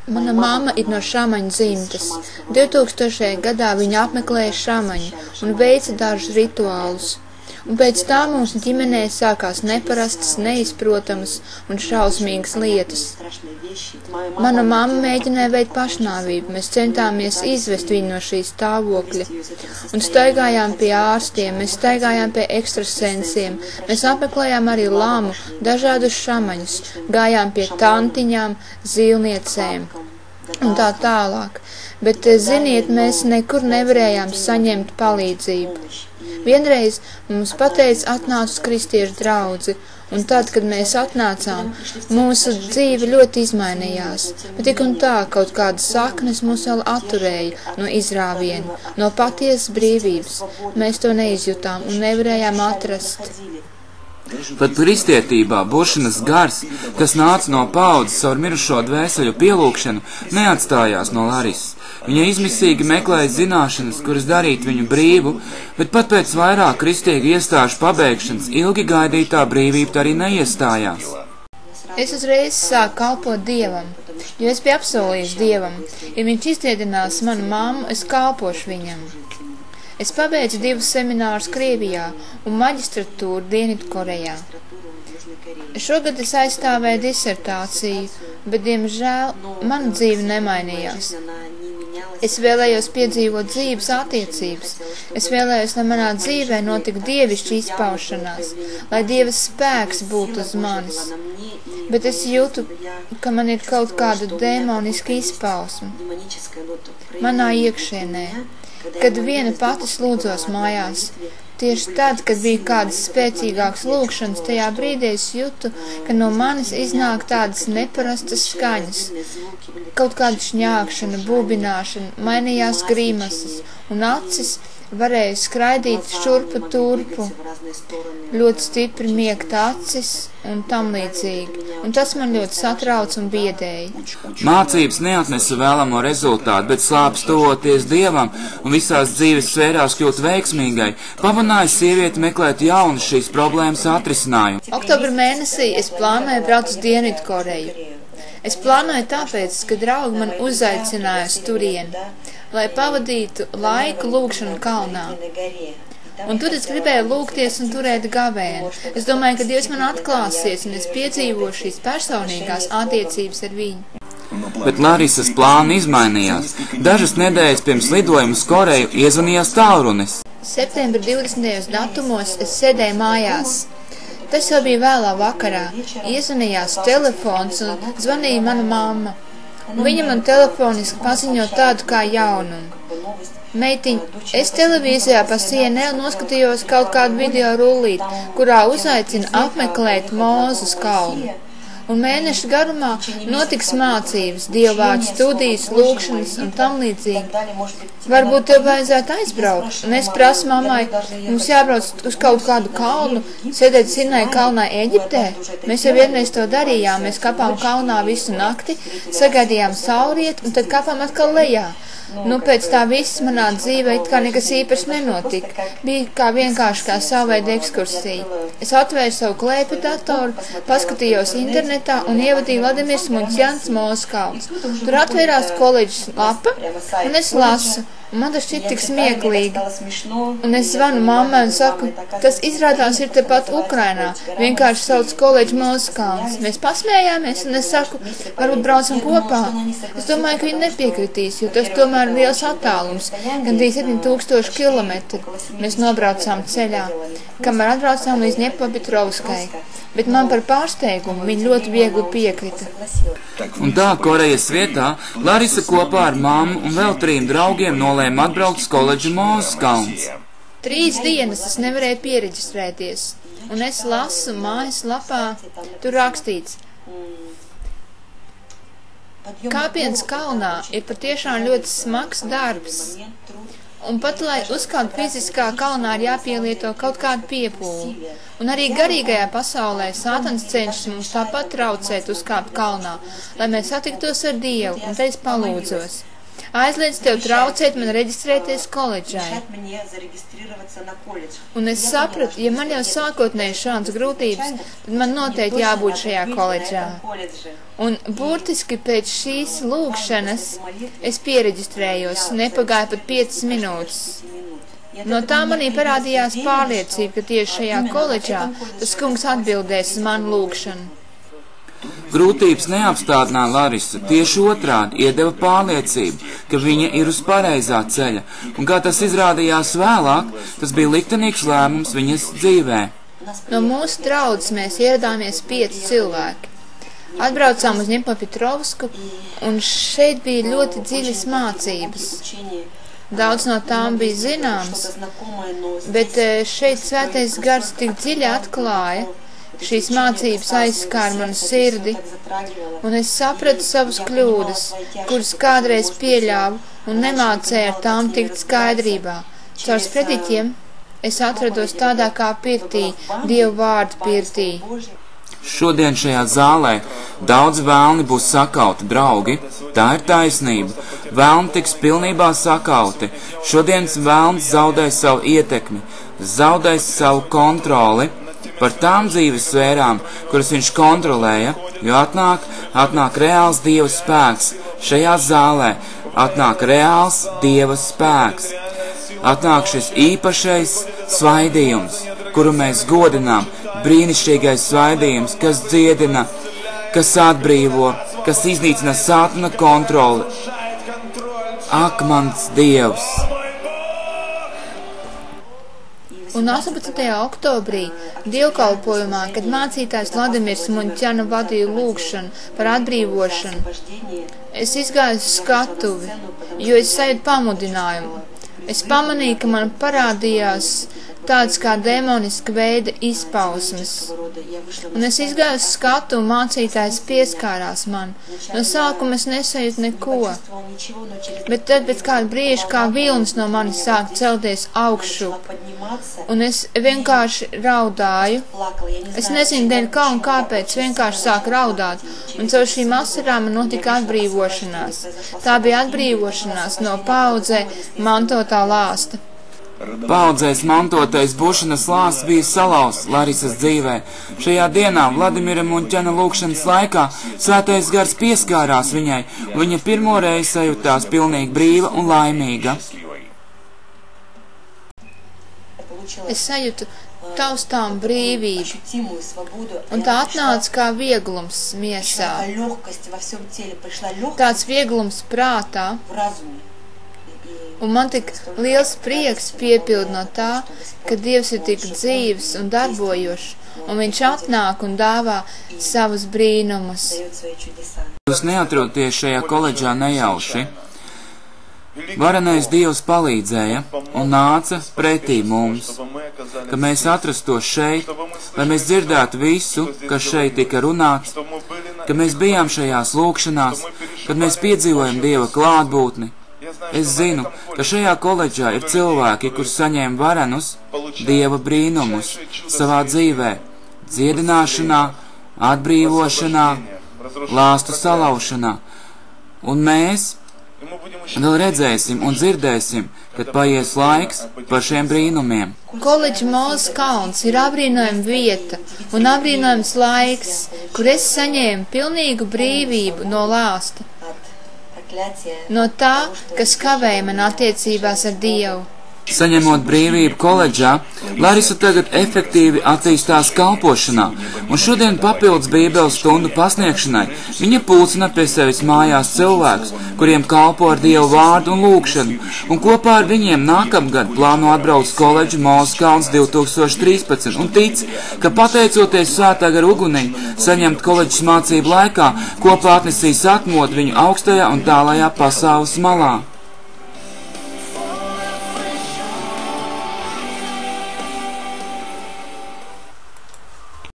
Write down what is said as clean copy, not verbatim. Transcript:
Mana mamma ir no šamaņu dzimtes. 2000. gadā viņa apmeklēja šamaņu un veica dažus rituālus. Un pēc tā mūsu ģimenē sākās neparastas, neizprotamas un šausmīgas lietas. Mana mamma mēģināja veikt pašnāvību, mēs centāmies izvest viņu no šī stāvokļa. Un staigājām pie ārstiem, mēs staigājām pie ekstrasensiem, mēs apmeklējām arī lamu, dažādus šamaņus, gājām pie tantiņām, zīlniecēm un tā tālāk. Bet, ziniet, mēs nekur nevarējām saņemt palīdzību. Vienreiz mums pateica atnāc uz kristiešu draudzi, un tad, kad mēs atnācām, mūsu dzīve ļoti izmainījās, bet tik un tā kaut kādas saknes mūs vēl atturēja no izrāviena, no patiesas brīvības. Mēs to neizjutām un nevarējām atrast. Pat kristietībā būšanas gars, kas nāca no paaudzes caur mirušo dvēseļu pielūgšanu, neatstājās no Larisas. Viņa izmisīgi meklēja zināšanas, kuras darītu viņu brīvu, bet pat pēc vairāk kristīgu iestāžu pabeigšanas ilgi gaidītā brīvība arī neiestājās. Es uzreiz sāku kalpot Dievam, jo es biju apsolījis Dievam, ja viņš izdziedinās manu mammu, es kalpošu viņam. Es pabeidzu 2 seminārus Krievijā un maģistratūru Dienvidkorejā. Šogad es aizstāvēju disertāciju, bet, diemžēl, mana dzīve nemainījās. Es vēlējos piedzīvot dzīves attiecības. Es vēlējos, lai manā dzīvē notika dievišķa izpaušanās, lai Dieva spēks būtu uz manis. Bet es jūtu, ka man ir kaut kāda demoniska izpausme manā iekšienē. Kad viena pati lūdzos mājās, tieši tad, kad bija kādas spēcīgākas lūkšanas, tajā brīdī es jūtu, ka no manis iznāk tādas neparastas skaņas. Kaut kāda šņākšana, būbināšana, mainījās grimases, un acis varēja skraidīt šurpu turpu, ļoti stipri miegt acis un tam līdzīgi. Un tas man ļoti satrauc un biedēja. Mācības neatnesa vēlamo rezultātu, bet slāpes tuvoties Dievam un visās dzīves sfērās kļūt veiksmīgai, pavināja sievieti meklēt jaunu šīs problēmas atrisinājumu. Oktobra mēnesī es plānoju braukt uz Dienvidkoreju. Es plānoju tāpēc, ka draugi man uzaicināja uz turieni, lai pavadītu laiku lūgšanu kalnā. Un tur es gribēju lūgties un turēt gavēnu. Es domāju, ka Dievs man atklāsies un es piedzīvošu šīs personīgās attiecības ar viņu. Bet Larisas plāni izmainījās. Dažas nedēļas pirms lidojuma uz Koreju iezvanījās tālrunis. Septembra 20. datumos es sēdēju mājās. Tas jau bija vēlā vakarā. Iezvanījās telefons un zvanīja mana mamma. Viņa man telefoniski paziņo tādu kā jaunumu. Meitiņ, es televīzijā pa CNN noskatījos kaut kādu video rullīt, kurā uzaicina apmeklēt Mūzes kalnu. Un mēnešu garumā notiks mācības, dievvvārdu studijas, lūkšanas un tam līdzīgi. Varbūt tev vajadzētu aizbraukt. Un es prasu mammai, mums jābrauc uz kaut kādu kalnu, sēdēt Sinai kalnā Eģiptē. Mēs jau vienreiz to darījām, mēs kapām kalnā visu nakti, sagaidījām saulrietu un tad kapām atkal lejā. Nu, pēc tā viss manā dzīvē it kā nekas īpaši nenotika. Bija kā vienkārši kā savveida ekskursija. Es atvēru savu klēpju datoru, paskatījos internetā un ievadīju Vladimirs Muņķjans Mūzes kalns. Tur atvērās koledžas lapa un es lasu. Un man tas šķiet tik smieklīgi. Un es zvanu mammai un saku, tas izrādās ir tepat Ukrainā. Vienkārši sauc koledžu Mūzes kalns. Mēs pasmējāmies un es saku, varbūt braucam kopā. Es domāju, ka viņi nepiekritīs, jo tas tomēr ir liels attālums, gandrīz 7000 kilometri. Mēs nobraucām ceļā, kamēr atbraucām līdz Ņepopetrovskai. Bet man par pārsteigumu viņi ļoti viegli piekrita. Un tā Korejas vietā Larisa kopā ar mammu un vēl 3 draugiem nolēma atbraukt uz koledžu Mūzes kalns. 3 dienas es nevarēju piereģistrēties, un es lasu mājas lapā, tur rakstīts. Kāpiens kalnā ir patiešām ļoti smags darbs. Un pat, lai uzkāptu fiziskā kalnā, ir jāpielieto kaut kādu piepūli. Un arī garīgajā pasaulē Sātans cenšas mums tāpat traucēt uzkāpt kalnā, lai mēs satiktos ar Dievu, un te es palūdzos. aizliedz tev traucēt man reģistrēties koledžai. Un es sapratu, ja man jau sākotnēji šāds grūtības, tad man noteikti jābūt šajā koledžā. Un burtiski pēc šīs lūgšanas es piereģistrējos, nepagāja pat 5 minūtes. No tā manī parādījās pārliecība, ka tieši šajā koledžā tas kungs atbildēs uz manu lūgšanu. Grūtības neapstādināja Larisu, tieši otrādi iedeva pārliecību, ka viņa ir uz pareizā ceļa, un kā tas izrādījās vēlāk, tas bija liktenīgs lēmums viņas dzīvē. No mūsu draudzes mēs ieradāmies 5 cilvēki. Atbraucām uz Dņepropetrovsku, un šeit bija ļoti dziļas mācības. Daudz no tām bija zināmas, bet šeit Svētais Gars tik dziļi atklāja, šīs mācības aizskāra manu sirdi, un es sapratu savas kļūdas, kuras kādreiz pieļāvu un nemācēju ar tām tikt skaidrībā. Caur sprediķiem es atrados tādā kā pirtī, Dievu vārdu pirtī. Šodien šajā zālē daudz vēlni būs sakauti, draugi, tā ir taisnība. Vēlni tiks pilnībā sakauti. Šodienas vēlns zaudēs savu ietekmi, zaudēs savu kontroli par tām dzīves sfērām, kuras viņš kontrolēja, jo atnāk reāls Dieva spēks. Šajā zālē atnāk reāls Dieva spēks. Atnāk šis īpašais svaidījums, kuru mēs godinām, brīnišķīgais svaidījums, kas dziedina, kas atbrīvo, kas iznīcina sātana kontroli. Ak, mans Dievs! Un 18. oktobrī dievkalpojumā, kad mācītājs Vladimirs Muņķana vadīja lūgšanu par atbrīvošanu, es izgāju uz skatuvi, jo es sajūtu pamudinājumu. Es pamanīju, ka man parādījās tāds kā demoniska veida izpausmes. Un es izgāju uz skatu un mācītājs pieskārās man. No sākuma es nesajūtu neko. Bet tad pēc kāda brīža kā vilnis no manis sāk celties augšup. Un es vienkārši raudāju. Es nezinu dēļ kā un kāpēc, vienkārši sāku raudāt. Un caur šīm asarām man notika atbrīvošanās. Tā bija atbrīvošanās no paudzē mantotā lāsta. Paudzēs mantotais bušanas lāsts bija salauzts Larisas dzīvē. Šajā dienā Vladimira Muņķana lūgšanas laikā Svētais Gars pieskārās viņai, un viņa pirmoreiz sajūtās pilnīgi brīva un laimīga. Es sajūtu taustām brīvību, un tā atnāca kā vieglums miesā, tāds vieglums prātā. Un man tik liels prieks piepild no tā, ka Dievs ir tik dzīves un darbojošs, un viņš atnāk un dāvā savus brīnumus. Jūs neatroties šajā koledžā nejauši. Varenais Dievs palīdzēja un nāca pretī mums, ka mēs atrastos šeit, lai mēs dzirdētu visu, kas šeit tika runāts, ka mēs bijām šajās lūgšanās, kad mēs piedzīvojam Dieva klātbūtni. Es zinu, ka šajā koledžā ir cilvēki, kur saņēma varenus Dieva brīnumus savā dzīvē, dziedināšanā, atbrīvošanā, lāstu salaušanā. Un mēs vēl redzēsim un dzirdēsim, kad paies laiks par šiem brīnumiem. Koledža Moles kalns ir apbrīnojama vieta un apbrīnojams laiks, kur es saņēmu pilnīgu brīvību no lāsta. No tā, kas kavēja man attiecībās ar Dievu. Saņemot brīvību koledžā, Larisa tagad efektīvi attīstās kalpošanā, un šodien papildus bībeles stundu pasniegšanai viņa pulcina pie sevis mājās cilvēkus, kuriem kalpo ar Dievu vārdu un lūgšanu, un kopā ar viņiem nākamgad plāno atbraukt koledžu Moles kalns 2013 un tic, ka pateicoties Svētā gara ugunim saņemt koledžas mācību laikā, kopā atnesīs atmod viņu augstajā un tālajā pasaules malā.